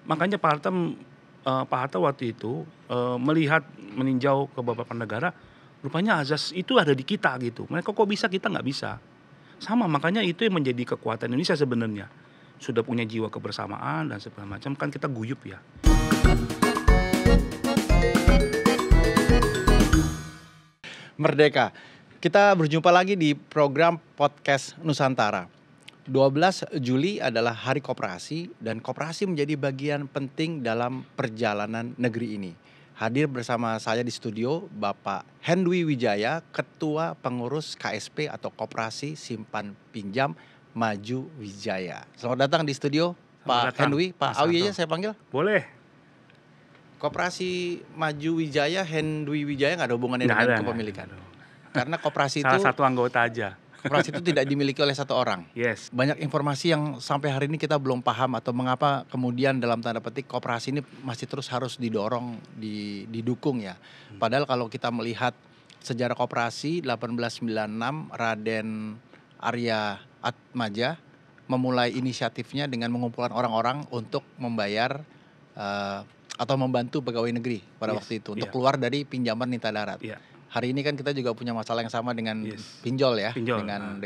Makanya Pak Hatta waktu itu meninjau ke beberapa negara, rupanya azas itu ada di kita gitu. Mereka kok bisa, kita nggak bisa. Sama, makanya itu yang menjadi kekuatan Indonesia sebenarnya. Sudah punya jiwa kebersamaan dan segala macam, kan kita guyup ya. Merdeka. Kita berjumpa lagi di program podcast Nusantara. 12 Juli adalah Hari Koperasi dan koperasi menjadi bagian penting dalam perjalanan negeri ini. Hadir bersama saya di studio Bapak Hendwi Wijaya, Ketua Pengurus KSP atau Koperasi Simpan Pinjam Maju Wijaya. Selamat datang di studio Pak Hendwi. Pak Awi aja saya panggil? Boleh. Koperasi Maju Wijaya, Hendwi Wijaya nggak ada hubungannya dengan kepemilikan? Karena koperasi Salah itu satu anggota aja. Koperasi itu tidak dimiliki oleh satu orang. Yes. Banyak informasi yang sampai hari ini kita belum paham atau mengapa kemudian dalam tanda petik koperasi ini masih terus harus didorong, didukung ya. Padahal kalau kita melihat sejarah koperasi 1896 Raden Arya Atmaja memulai inisiatifnya dengan mengumpulkan orang-orang untuk membayar atau membantu pegawai negeri pada waktu itu untuk keluar dari pinjaman Nita Darat. Hari ini kan kita juga punya masalah yang sama dengan pinjol ya, dengan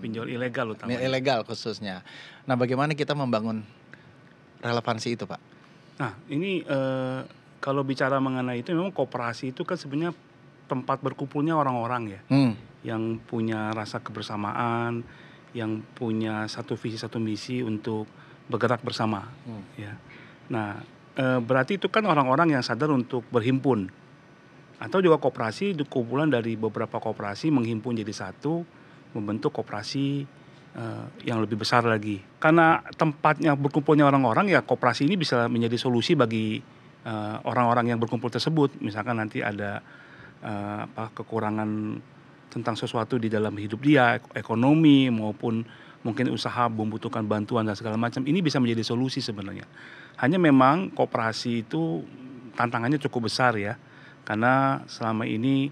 pinjol ilegal utamanya. Ilegal khususnya. Nah, bagaimana kita membangun relevansi itu, Pak? Nah, ini kalau bicara mengenai itu, memang koperasi itu kan sebenarnya tempat berkumpulnya orang-orang ya, yang punya rasa kebersamaan, yang punya satu visi satu misi untuk bergerak bersama. Ya. Nah, berarti itu kan orang-orang yang sadar untuk berhimpun. Atau juga koperasi itu kumpulan dari beberapa koperasi menghimpun jadi satu, membentuk koperasi yang lebih besar lagi. Karena tempatnya berkumpulnya orang-orang ya, koperasi ini bisa menjadi solusi bagi orang-orang yang berkumpul tersebut. Misalkan nanti ada kekurangan tentang sesuatu di dalam hidup dia, ekonomi maupun mungkin usaha membutuhkan bantuan dan segala macam. Ini bisa menjadi solusi sebenarnya. Hanya memang koperasi itu tantangannya cukup besar ya. Karena selama ini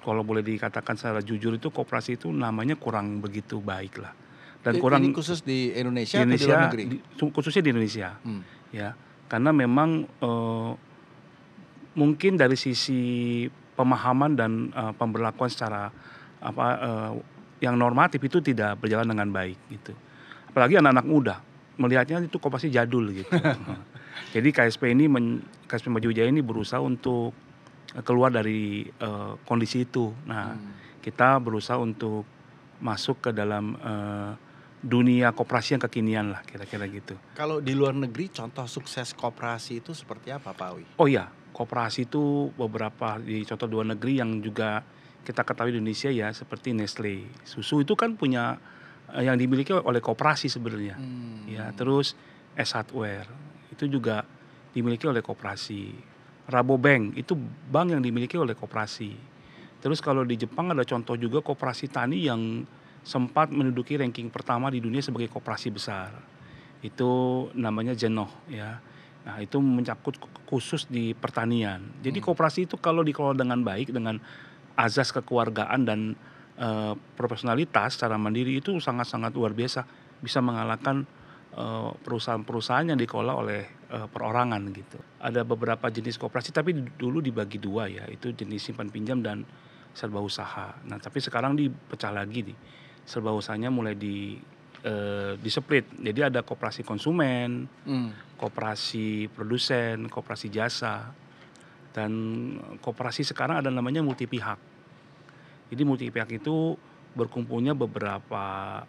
kalau boleh dikatakan secara jujur itu koperasi itu namanya kurang begitu baik lah. Dan kurang ini khusus di Indonesia atau di luar negeri? Khususnya di Indonesia. Ya. Karena memang mungkin dari sisi pemahaman dan pemberlakuan secara yang normatif itu tidak berjalan dengan baik gitu. Apalagi anak-anak muda melihatnya itu koperasi jadul gitu. Jadi KSP Maju Wijaya ini berusaha untuk keluar dari kondisi itu. Nah, kita berusaha untuk masuk ke dalam dunia koperasi yang kekinian lah, kira-kira gitu. Kalau di luar negeri, contoh sukses koperasi itu seperti apa, Pak Awi? Oh iya, koperasi itu beberapa di contoh luar negeri yang juga kita ketahui di Indonesia ya, seperti Nestle. Susu itu kan punya yang dimiliki oleh koperasi sebenarnya. Ya, terus S Hardware itu juga dimiliki oleh koperasi. Rabobank itu bank yang dimiliki oleh koperasi. Terus kalau di Jepang ada contoh juga koperasi tani yang sempat menduduki ranking pertama di dunia sebagai koperasi besar. Itu namanya Jenoh ya. Nah, itu mencakup khusus di pertanian. Jadi koperasi itu kalau dikelola dengan baik, dengan azas kekeluargaan dan profesionalitas secara mandiri itu sangat-sangat luar biasa, bisa mengalahkan perusahaan-perusahaan yang dikelola oleh perorangan gitu. Ada beberapa jenis koperasi tapi dulu dibagi dua ya, itu jenis simpan pinjam dan serba usaha. Nah, tapi sekarang dipecah lagi nih. Serba usahanya mulai di-split. Jadi ada koperasi konsumen, koperasi produsen, koperasi jasa. Dan koperasi sekarang ada namanya multi pihak. Jadi multi pihak itu berkumpulnya beberapa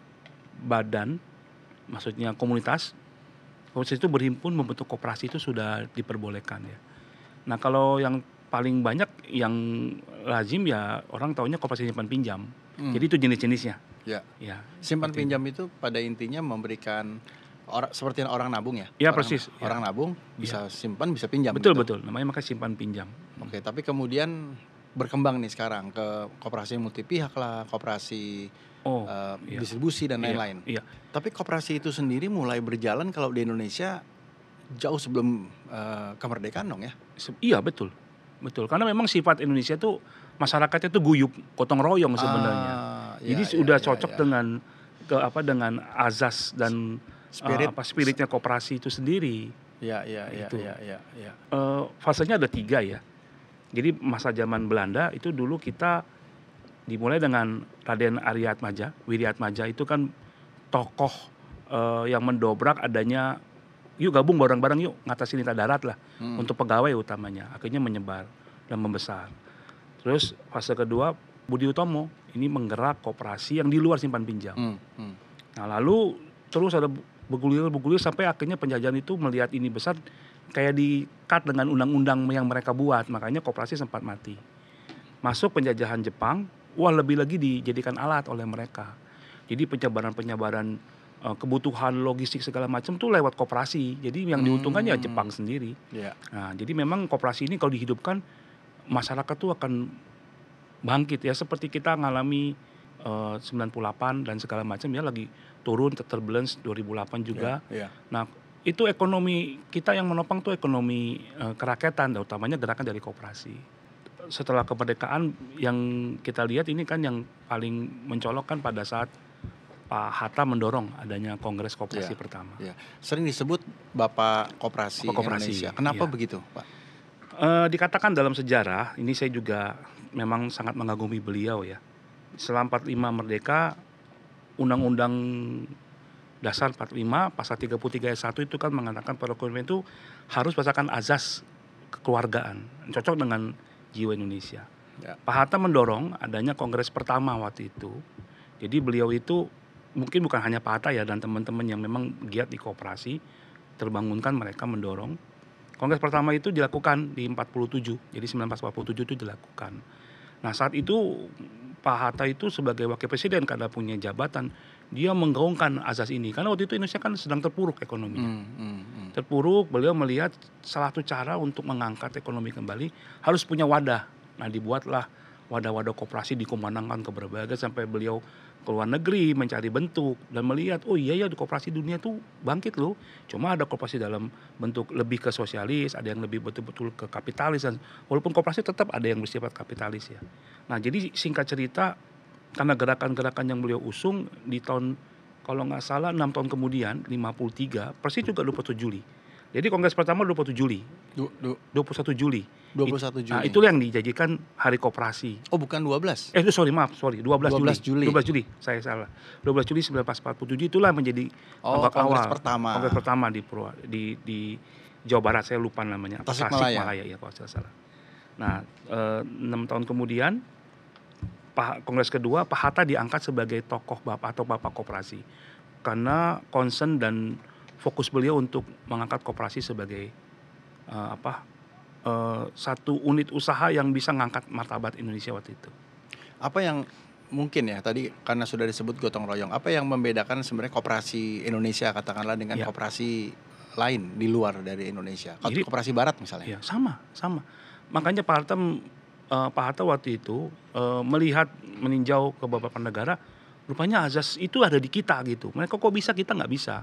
badan, maksudnya komunitas itu berhimpun membentuk koperasi itu sudah diperbolehkan ya. Nah, kalau yang paling banyak yang lazim ya orang taunya koperasi simpan pinjam. Jadi itu jenis-jenisnya. Ya. Simpan pinjam itu pada intinya memberikan seperti orang nabung ya. Ya, persis. Orang nabung bisa simpan, bisa pinjam. Betul, gitu. betul. Namanya makanya simpan pinjam. Oke, tapi kemudian berkembang nih sekarang ke koperasi multi pihak lah, koperasi distribusi dan lain-lain. Iya. Tapi koperasi itu sendiri mulai berjalan kalau di Indonesia jauh sebelum kemerdekaan dong ya? Iya, betul. Karena memang sifat Indonesia tuh masyarakatnya tuh guyup, gotong royong sebenarnya. Jadi sudah cocok dengan azas dan spiritnya koperasi itu sendiri. Ya, ya, ya, Itu. ya, ya, ya. Fasenya ada 3 ya. Jadi masa zaman Belanda itu dulu kita dimulai dengan Raden Aryaatmaja. Wiriatmaja itu kan tokoh yang mendobrak adanya, yuk gabung bareng-bareng yuk ngatasin lintah darat lah untuk pegawai utamanya. Akhirnya menyebar dan membesar. Terus fase kedua Budi Utomo ini menggerak koperasi yang di luar simpan pinjam. Nah lalu terus ada bergulir sampai akhirnya penjajahan itu melihat ini besar kayak di-cut dengan undang-undang yang mereka buat, makanya koperasi sempat mati. Masuk penjajahan Jepang, wah lebih lagi dijadikan alat oleh mereka. Jadi penyebaran kebutuhan logistik segala macam tuh lewat koperasi. Jadi yang diuntungkan ya Jepang sendiri. Ya. Nah, jadi memang koperasi ini kalau dihidupkan masyarakat tuh akan bangkit ya, seperti kita ngalami 98 dan segala macam ya, lagi turun turbulence 2008 juga. Ya. Nah, itu ekonomi kita yang menopang tuh ekonomi kerakyatan, utamanya gerakan dari koperasi. Setelah kemerdekaan yang kita lihat ini kan yang paling mencolok kan pada saat Pak Hatta mendorong adanya Kongres Koperasi pertama. Ya. Sering disebut Bapak Koperasi Indonesia. Kenapa begitu, Pak? Dikatakan dalam sejarah, ini saya juga memang sangat mengagumi beliau ya. Setelah 45 merdeka, Undang-Undang Dasar 45 pasal 33 ayat 1 itu kan mengatakan perekonomian itu harus berdasarkan azas kekeluargaan, cocok dengan jiwa Indonesia. Ya. Pak Hatta mendorong adanya kongres pertama waktu itu. Jadi beliau itu mungkin bukan hanya Pak Hatta ya dan teman-teman yang memang giat di koperasi, terbangunkan mereka mendorong. Kongres pertama itu dilakukan di 47, jadi 1947 itu dilakukan. Nah saat itu Pak Hatta itu sebagai wakil presiden karena punya jabatan, dia menggaungkan azas ini. Karena waktu itu Indonesia kan sedang terpuruk ekonominya. Terpuruk, beliau melihat salah satu cara untuk mengangkat ekonomi kembali harus punya wadah. Nah dibuatlah wadah-wadah koperasi dikumandangkan ke berbagai sampai beliau ke luar negeri mencari bentuk dan melihat oh iya ya di koperasi dunia tuh bangkit loh. Cuma ada koperasi dalam bentuk lebih ke sosialis, ada yang lebih betul-betul ke kapitalis, dan walaupun koperasi tetap ada yang bersifat kapitalis ya. Nah jadi singkat cerita, karena gerakan-gerakan yang beliau usung di tahun kalau nggak salah 6 tahun kemudian 53 persis juga 21 Juli. Jadi kongres pertama 21 Juli. 21 Juli. 21 Juli. Nah, itu yang dijadikan hari koperasi. Oh, bukan 12. 12 Juli. 12 Juli. Saya salah. 12 Juli 1947 itulah menjadi kongres awal pertama. Kongres pertama di Jawa Barat, saya lupa namanya. Tasikmalaya ya kalau saya salah. Nah, 6 tahun kemudian Kongres kedua, Pak Hatta diangkat sebagai tokoh bapak atau bapak koperasi karena concern dan fokus beliau untuk mengangkat koperasi sebagai satu unit usaha yang bisa mengangkat martabat Indonesia waktu itu. Apa yang mungkin ya tadi karena sudah disebut gotong royong, apa yang membedakan sebenarnya koperasi Indonesia katakanlah dengan koperasi lain di luar dari Indonesia? Jadi, koperasi Barat misalnya? Ya, sama. Makanya Pak Hatta waktu itu melihat meninjau ke beberapa negara, rupanya azas itu ada di kita gitu. Mereka kok bisa, kita nggak bisa.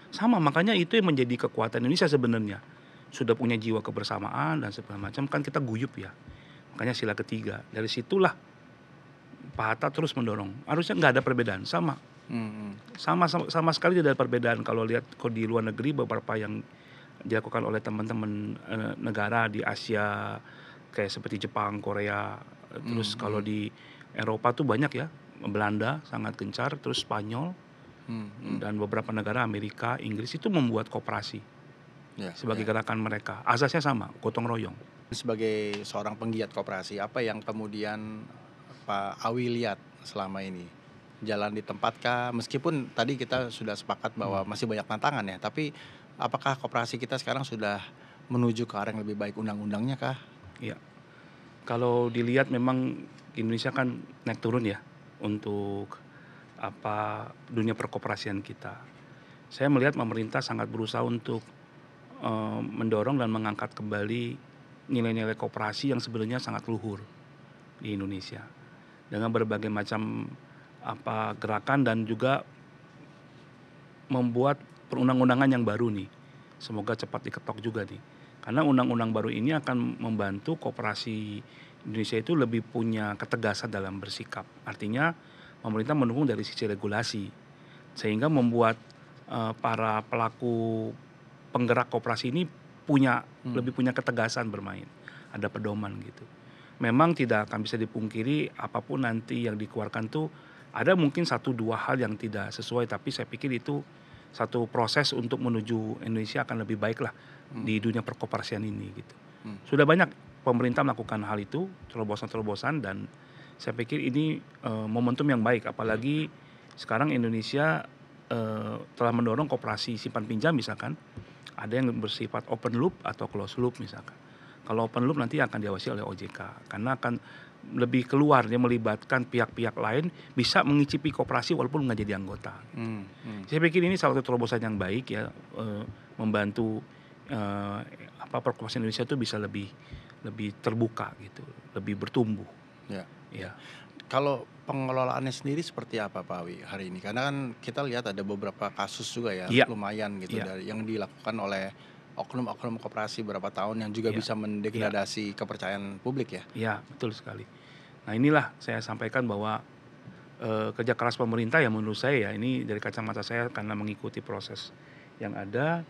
Sama, makanya itu yang menjadi kekuatan Indonesia sebenarnya. Sudah punya jiwa kebersamaan dan segala macam, kan kita guyup ya. Makanya sila ketiga. Dari situlah Pak Hatta terus mendorong. Harusnya nggak ada perbedaan, sama. Sama sekali tidak ada perbedaan. Kalau lihat di luar negeri beberapa yang dilakukan oleh teman-teman negara di Asia kayak seperti Jepang, Korea, terus kalau di Eropa tuh banyak ya, Belanda sangat gencar, terus Spanyol dan beberapa negara Amerika, Inggris itu membuat koperasi sebagai gerakan mereka. Asasnya sama, gotong royong. Sebagai seorang penggiat koperasi, apa yang kemudian Pak Awi lihat selama ini? Jalan di tempatkah? Meskipun tadi kita sudah sepakat bahwa masih banyak tantangan ya, tapi apakah koperasi kita sekarang sudah menuju ke arah yang lebih baik undang-undangnya kah? Iya. Kalau dilihat memang Indonesia kan naik turun ya untuk dunia perkoperasian kita. Saya melihat pemerintah sangat berusaha untuk mendorong dan mengangkat kembali nilai-nilai koperasi yang sebenarnya sangat luhur di Indonesia dengan berbagai macam gerakan dan juga membuat perundang-undangan yang baru nih. Semoga cepat diketok juga nih. Karena undang-undang baru ini akan membantu koperasi Indonesia itu lebih punya ketegasan dalam bersikap. Artinya pemerintah mendukung dari sisi regulasi sehingga membuat para pelaku penggerak koperasi ini lebih punya ketegasan bermain, ada pedoman gitu. Memang tidak akan bisa dipungkiri apapun nanti yang dikeluarkan tuh ada mungkin 1-2 hal yang tidak sesuai, tapi saya pikir itu satu proses untuk menuju Indonesia akan lebih baik lah di dunia perkoperasian ini gitu. Sudah banyak pemerintah melakukan hal itu, terobosan-terobosan, dan saya pikir ini momentum yang baik, apalagi sekarang Indonesia telah mendorong koperasi simpan pinjam misalkan. Ada yang bersifat open loop atau closed loop misalkan. Kalau open loop nanti akan diawasi oleh OJK karena akan lebih keluar, dia melibatkan pihak-pihak lain bisa mengicipi koperasi walaupun nggak jadi anggota. Saya pikir ini salah satu terobosan yang baik ya, membantu perkoperasian Indonesia itu bisa lebih terbuka gitu, lebih bertumbuh. Ya. Kalau pengelolaannya sendiri seperti apa Pak Awi hari ini? Karena kan kita lihat ada beberapa kasus juga ya, lumayan gitu dari yang dilakukan oleh oknum-oknum koperasi beberapa tahun yang juga bisa mendegradasi kepercayaan publik ya. Iya, betul sekali. Nah inilah saya sampaikan bahwa kerja keras pemerintah ya menurut saya ya, ini dari kacamata saya karena mengikuti proses yang ada,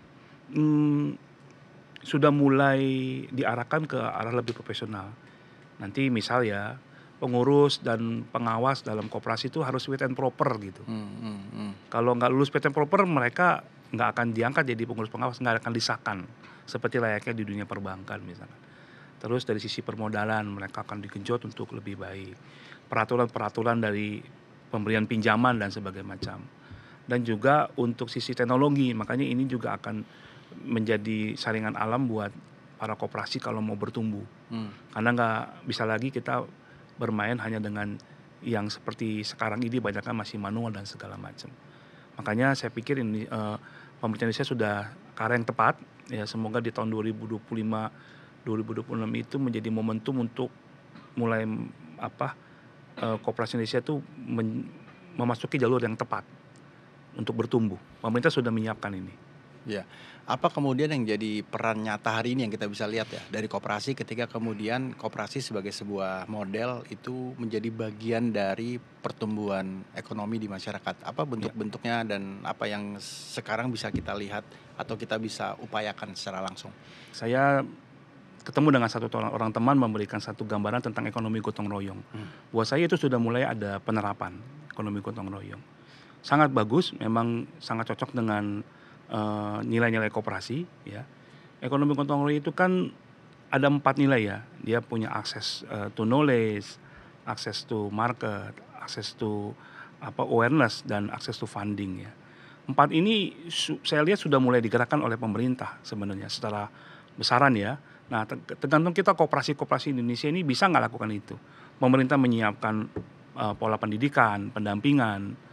sudah mulai diarahkan ke arah lebih profesional. Nanti misal ya, pengurus dan pengawas dalam koperasi itu harus fit and proper gitu. Kalau nggak lulus fit and proper, mereka nggak akan diangkat jadi pengurus pengawas, nggak akan disahkan seperti layaknya di dunia perbankan misalkan. Terus dari sisi permodalan mereka akan digenjot untuk lebih baik. Peraturan-peraturan dari pemberian pinjaman dan sebagainya macam. Dan juga untuk sisi teknologi, makanya ini juga akan menjadi saringan alam buat para koperasi kalau mau bertumbuh. Karena nggak bisa lagi kita bermain hanya dengan yang seperti sekarang ini, banyaknya masih manual dan segala macam. Makanya saya pikir ini pemerintah Indonesia sudah ke arah yang tepat ya, semoga di tahun 2025-2026 itu menjadi momentum untuk mulai koperasi Indonesia itu memasuki jalur yang tepat untuk bertumbuh. Pemerintah sudah menyiapkan ini. Ya, apa kemudian yang jadi peran nyata hari ini yang kita bisa lihat ya dari koperasi ketika kemudian koperasi sebagai sebuah model itu menjadi bagian dari pertumbuhan ekonomi di masyarakat? Apa bentuk-bentuknya dan apa yang sekarang bisa kita lihat atau kita bisa upayakan secara langsung? Saya ketemu dengan satu orang teman memberikan satu gambaran tentang ekonomi gotong royong. Buat saya itu sudah mulai ada penerapan ekonomi gotong royong. Sangat bagus, memang sangat cocok dengan nilai-nilai koperasi ya. Ekonomi gotong royong itu kan ada 4 nilai ya. Dia punya akses to knowledge, akses to market, akses to awareness, dan akses to funding ya. 4 ini saya lihat sudah mulai digerakkan oleh pemerintah sebenarnya secara besaran ya. Nah, tergantung kita koperasi-koperasi Indonesia ini bisa nggak lakukan itu. Pemerintah menyiapkan pola pendidikan, pendampingan.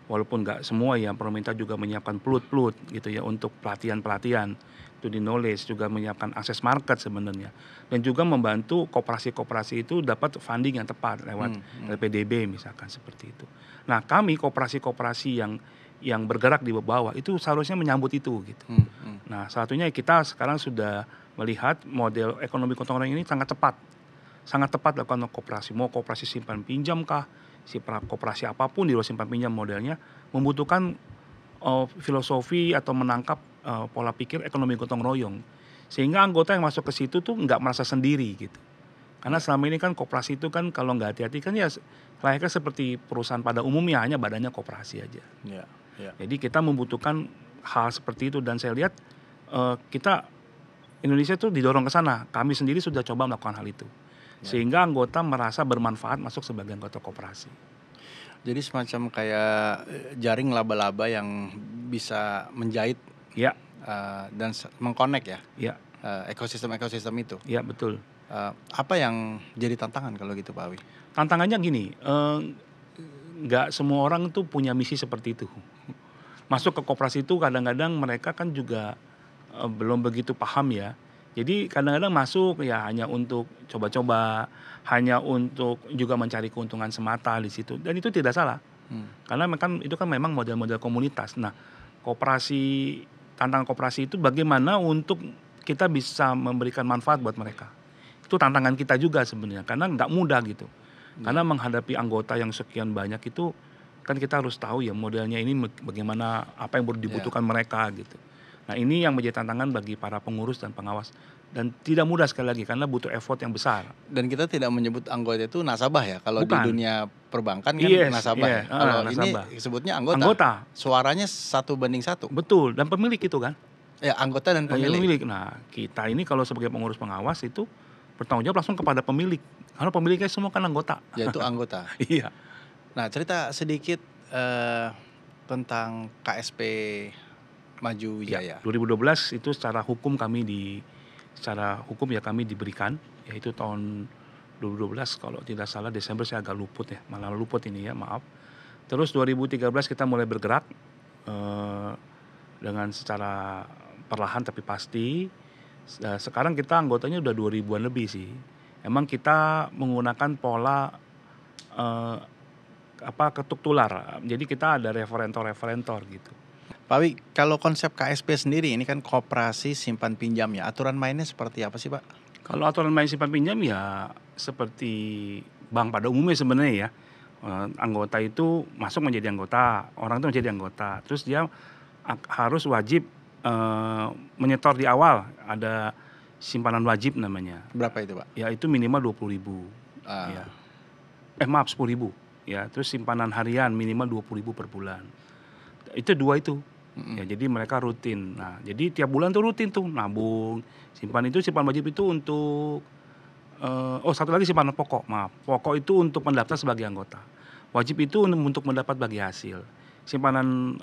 Walaupun nggak semua ya, pemerintah juga menyiapkan pelut-pelut gitu ya untuk pelatihan-pelatihan. Itu di knowledge, juga menyiapkan akses market sebenarnya. Dan juga membantu koperasi-koperasi itu dapat funding yang tepat lewat LPDB misalkan seperti itu. Nah kami koperasi-koperasi yang bergerak di bawah itu seharusnya menyambut itu gitu. Nah satunya kita sekarang sudah melihat model ekonomi gotong royong ini sangat tepat dilakukan koperasi. Mau koperasi simpan pinjam kah, koperasi apapun di luar simpan pinjam modelnya membutuhkan filosofi atau menangkap pola pikir ekonomi gotong royong, sehingga anggota yang masuk ke situ tuh nggak merasa sendiri gitu. Karena selama ini kan koperasi itu kan kalau nggak hati-hati kan ya layaknya seperti perusahaan pada umumnya, hanya badannya koperasi aja. Jadi kita membutuhkan hal seperti itu, dan saya lihat kita Indonesia tuh didorong ke sana. Kami sendiri sudah coba melakukan hal itu. Sehingga anggota merasa bermanfaat masuk sebagai anggota koperasi. Jadi semacam kayak jaring laba-laba yang bisa menjahit dan mengkonek ya, ekosistem itu. Iya betul. Apa yang jadi tantangan kalau gitu Pak Awi? Tantangannya gini, nggak semua orang tuh punya misi seperti itu. Masuk ke koperasi itu kadang-kadang mereka kan juga belum begitu paham ya. Jadi kadang-kadang masuk ya hanya untuk coba-coba, hanya untuk juga mencari keuntungan semata di situ, dan itu tidak salah. Karena itu kan memang model-model komunitas. Nah, tantangan koperasi itu bagaimana untuk kita bisa memberikan manfaat buat mereka. Itu tantangan kita juga sebenarnya, karena nggak mudah gitu. Karena menghadapi anggota yang sekian banyak itu kan kita harus tahu ya modelnya ini bagaimana, apa yang baru dibutuhkan mereka gitu. Nah ini yang menjadi tantangan bagi para pengurus dan pengawas. Dan tidak mudah sekali lagi karena butuh effort yang besar. Dan kita tidak menyebut anggota itu nasabah ya. Kalau di Bukan. dunia perbankan kan Yes, nasabah ya. Kalau ini nasabah. sebutnya anggota. Anggota, Suaranya 1:1. betul. Dan pemilik itu kan. Ya, anggota dan pemilik. Nah kita ini kalau sebagai pengurus pengawas itu bertanggung jawab langsung kepada pemilik. Karena pemiliknya semua kan anggota. Yaitu anggota. Iya. Nah, cerita sedikit tentang KSP Maju Wijaya. 2012 itu secara hukum kami diberikan, yaitu tahun 2012 kalau tidak salah Desember, saya agak luput ya, malah luput ini ya, maaf. Terus 2013 kita mulai bergerak dengan secara perlahan tapi pasti. Sekarang kita anggotanya udah 2000-an lebih sih. Emang kita menggunakan pola ketuk tular. Jadi kita ada referentor gitu. Pak Wi, kalau konsep KSP sendiri ini kan koperasi simpan pinjam ya. Aturan mainnya seperti apa sih, Pak? Kalau aturan main simpan pinjam ya seperti bank pada umumnya sebenarnya ya. Anggota itu masuk menjadi anggota, orang itu menjadi anggota. Terus dia harus wajib menyetor di awal, ada simpanan wajib namanya. Berapa itu, Pak? Ya itu minimal 20.000. Ya. Maaf 10.000. Ya, terus simpanan harian minimal 20.000 per bulan. Itu dua itu. Ya, jadi mereka rutin. Nah, jadi tiap bulan tuh rutin tuh nabung. Simpan wajib itu untuk satu lagi simpanan pokok. Maaf. Pokok itu untuk mendaftar sebagai anggota. Wajib itu untuk mendapat bagi hasil. Simpanan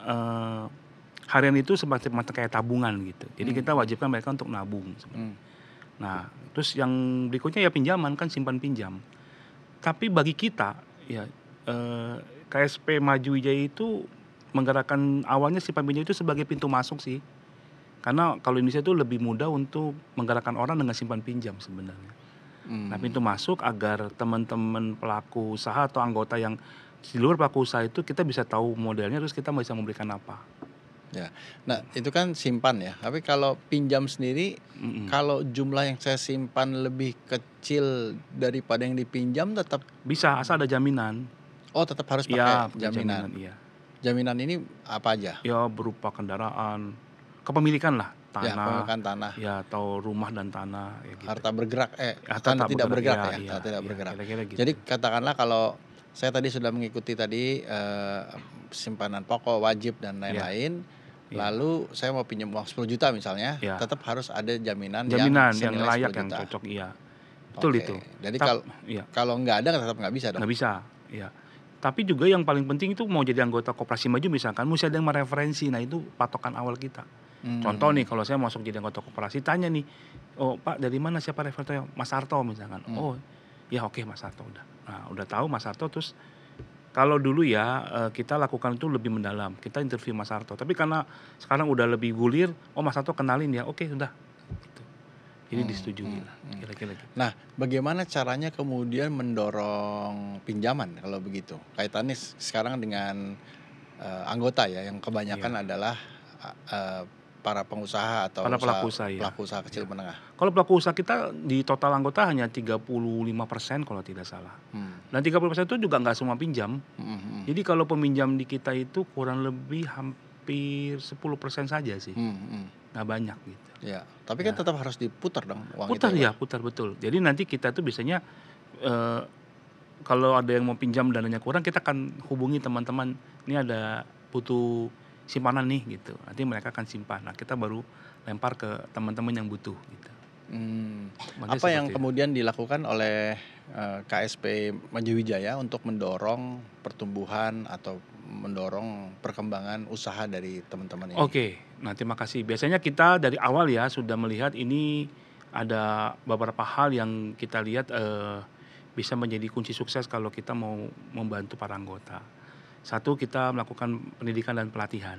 harian itu seperti kayak tabungan gitu. Jadi kita wajibkan mereka untuk nabung. Nah, terus yang berikutnya ya pinjaman, kan simpan pinjam. Tapi bagi kita ya KSP Maju Wijaya itu menggerakkan awalnya simpan pinjam itu sebagai pintu masuk sih. Karena kalau Indonesia itu lebih mudah untuk menggerakkan orang dengan simpan pinjam sebenarnya. Nah, pintu masuk agar teman-teman pelaku usaha atau anggota yang di luar pelaku usaha itu kita bisa tahu modelnya, terus kita bisa memberikan apa. Ya. Nah, itu kan simpan ya. Tapi kalau pinjam sendiri, kalau jumlah yang saya simpan lebih kecil daripada yang dipinjam tetap bisa, asal ada jaminan. Oh, tetap harus pakai jaminan. Iya. Jaminan ini apa aja? Ya berupa kendaraan, kepemilikan lah, tanah. Ya, pemilikan tanah. Ya, atau rumah dan tanah. Ya, gitu. Harta bergerak, harta tidak bergerak ya. Iya, Harta tidak bergerak. Kira-kira gitu. Jadi katakanlah kalau saya tadi sudah mengikuti tadi simpanan pokok wajib dan lain-lain, lalu saya mau pinjam uang 10 juta misalnya, tetap harus ada jaminan yang layak, yang cocok, iya. Betul itu. Jadi kalau nggak ada tetap nggak bisa dong. Nggak bisa, iya. Tapi juga yang paling penting itu mau jadi anggota koperasi maju misalkan, mesti ada yang mereferensi. Nah itu patokan awal kita. Contoh nih, kalau saya masuk jadi anggota koperasi, tanya nih, oh Pak dari mana, siapa referentornya? Mas Harto misalkan. Oh ya oke, Mas Harto udah. Nah udah tahu Mas Harto, terus kalau dulu ya kita lakukan itu lebih mendalam. Kita interview Mas Harto. Tapi karena sekarang udah lebih gulir, oh Mas Harto kenalin ya, oke udah. Gitu. Jadi disetujui lah, kira-kira gitu. Nah, bagaimana caranya kemudian mendorong pinjaman kalau begitu? Kaitannya sekarang dengan anggota ya, yang kebanyakan adalah para pengusaha atau pelaku usaha kecil menengah. Kalau pelaku usaha kita di total anggota hanya 35% kalau tidak salah. Dan 30% itu juga nggak semua pinjam. Jadi kalau peminjam di kita itu kurang lebih hampir 10% saja sih. Nggak banyak gitu. Ya, tapi kan tetap harus diputar dong uang putar itu. Putar betul. Jadi nanti kita tuh biasanya kalau ada yang mau pinjam dananya kurang, kita akan hubungi teman-teman, ini ada butuh simpanan nih gitu. Nanti mereka akan simpan. Nah, kita baru lempar ke teman-teman yang butuh gitu. Apa yang kemudian dilakukan oleh KSP Maju Wijaya untuk mendorong pertumbuhan atau mendorong perkembangan usaha dari teman-teman ini? Oke, nah terima kasih. Biasanya kita dari awal ya sudah melihat ini ada beberapa hal yang kita lihat bisa menjadi kunci sukses kalau kita mau membantu para anggota. Satu, kita melakukan pendidikan dan pelatihan.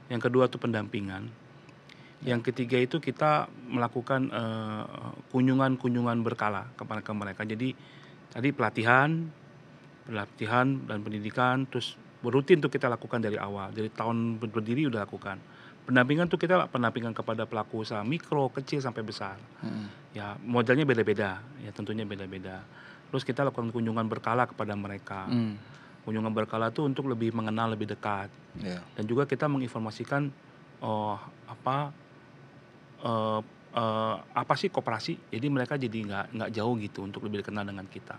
Yang kedua itu pendampingan. Yang ketiga itu kita melakukan kunjungan berkala kepada mereka. Jadi tadi pelatihan dan pendidikan, terus rutin tuh kita lakukan dari awal. Dari tahun berdiri udah lakukan. Pendampingan tuh kita pendampingan kepada pelaku usaha mikro, kecil sampai besar. Ya modelnya beda-beda, ya tentunya beda-beda. Terus kita lakukan kunjungan berkala kepada mereka. Kunjungan berkala tuh untuk lebih mengenal lebih dekat. Dan juga kita menginformasikan oh apa eh, apa sih koperasi. Jadi mereka jadi nggak jauh gitu untuk lebih kenal dengan kita.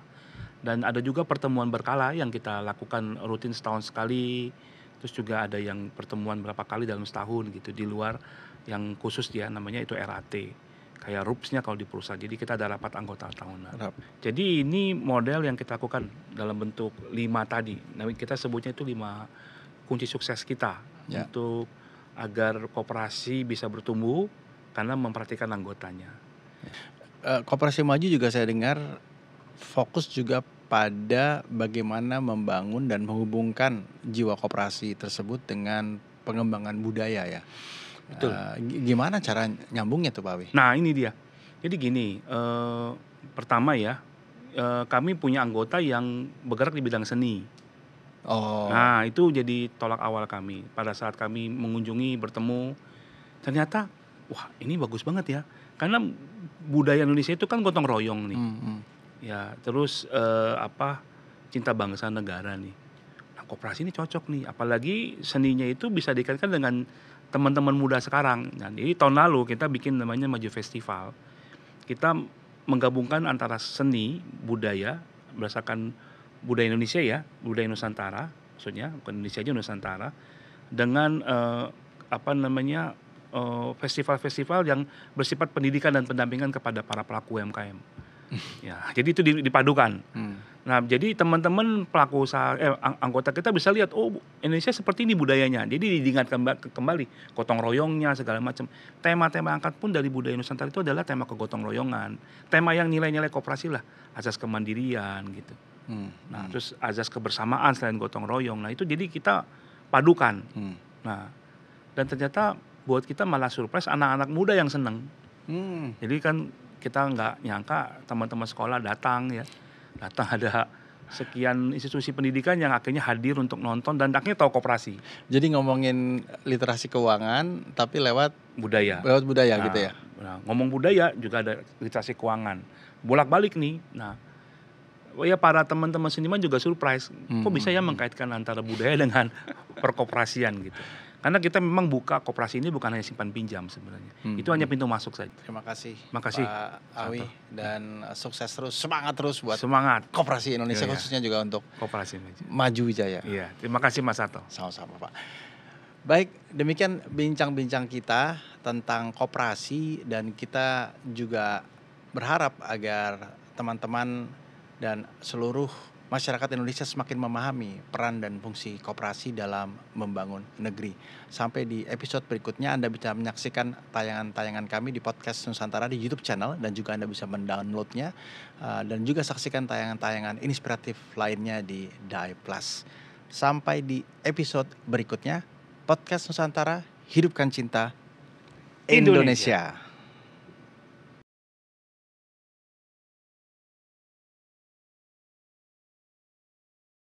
Dan ada juga pertemuan berkala yang kita lakukan rutin setahun sekali. Terus juga ada yang pertemuan berapa kali dalam setahun gitu di luar yang khusus dia namanya itu RAT. Kayak RUPS-nya kalau di perusahaan. Jadi kita ada rapat anggota tahunan. Jadi ini model yang kita lakukan dalam bentuk 5 tadi. Nah, kita sebutnya itu 5 kunci sukses kita untuk agar koperasi bisa bertumbuh karena memperhatikan anggotanya. Koperasi Maju juga saya dengar fokus juga pada bagaimana membangun dan menghubungkan jiwa koperasi tersebut dengan pengembangan budaya ya. Betul. Gimana cara nyambungnya tuh Pak Awi? Nah ini dia. Jadi gini, pertama ya, kami punya anggota yang bergerak di bidang seni. Nah itu jadi tolak awal kami. Pada saat kami mengunjungi, bertemu, ternyata wah ini bagus banget ya. Karena budaya Indonesia itu kan gotong royong nih. Ya, terus cinta bangsa negara nih. Nah, koperasi ini cocok nih, apalagi seninya itu bisa dikaitkan dengan teman-teman muda sekarang. Nah, jadi tahun lalu kita bikin namanya Maju Festival. Kita menggabungkan antara seni, budaya, berdasarkan budaya Indonesia ya, budaya Nusantara, maksudnya bukan Indonesia aja Nusantara, dengan festival-festival yang bersifat pendidikan dan pendampingan kepada para pelaku UMKM. Ya, jadi itu dipadukan. Nah, jadi teman-teman pelaku usaha anggota kita bisa lihat, oh Indonesia seperti ini budayanya. Jadi diingatkan kembali gotong royongnya segala macam. Tema-tema angkat pun dari budaya Nusantara itu adalah tema kegotong royongan. Tema yang nilai-nilai koperasi lah, azas kemandirian gitu. Nah, terus azas kebersamaan selain gotong royong. Nah, itu jadi kita padukan. Nah, dan ternyata buat kita malah surprise anak-anak muda yang seneng. Jadi kan kita nggak nyangka teman-teman sekolah datang ada sekian institusi pendidikan yang akhirnya hadir untuk nonton dan akhirnya tahu koperasi. Jadi ngomongin literasi keuangan tapi lewat budaya gitu ya. Nah, ngomong budaya juga ada literasi keuangan bolak-balik nih. Nah, ya para teman-teman seniman juga surprise kok bisa ya mengkaitkan antara budaya dengan perkoperasian gitu. Karena kita memang buka koperasi ini bukan hanya simpan pinjam sebenarnya. Itu hanya pintu masuk saja. Terima kasih Makasih Pak Awi dan sukses terus, semangat terus buat koperasi Indonesia khususnya juga untuk koperasi Maju Wijaya. Iya, terima kasih Mas Sato. Sama-sama Pak. Baik, demikian bincang-bincang kita tentang koperasi dan kita juga berharap agar teman-teman dan seluruh masyarakat Indonesia semakin memahami peran dan fungsi koperasi dalam membangun negeri. Sampai di episode berikutnya Anda bisa menyaksikan tayangan-tayangan kami di podcast Nusantara di YouTube channel dan juga Anda bisa mendownloadnya dan juga saksikan tayangan-tayangan inspiratif lainnya di DAI Plus. Sampai di episode berikutnya, podcast Nusantara, hidupkan cinta Indonesia.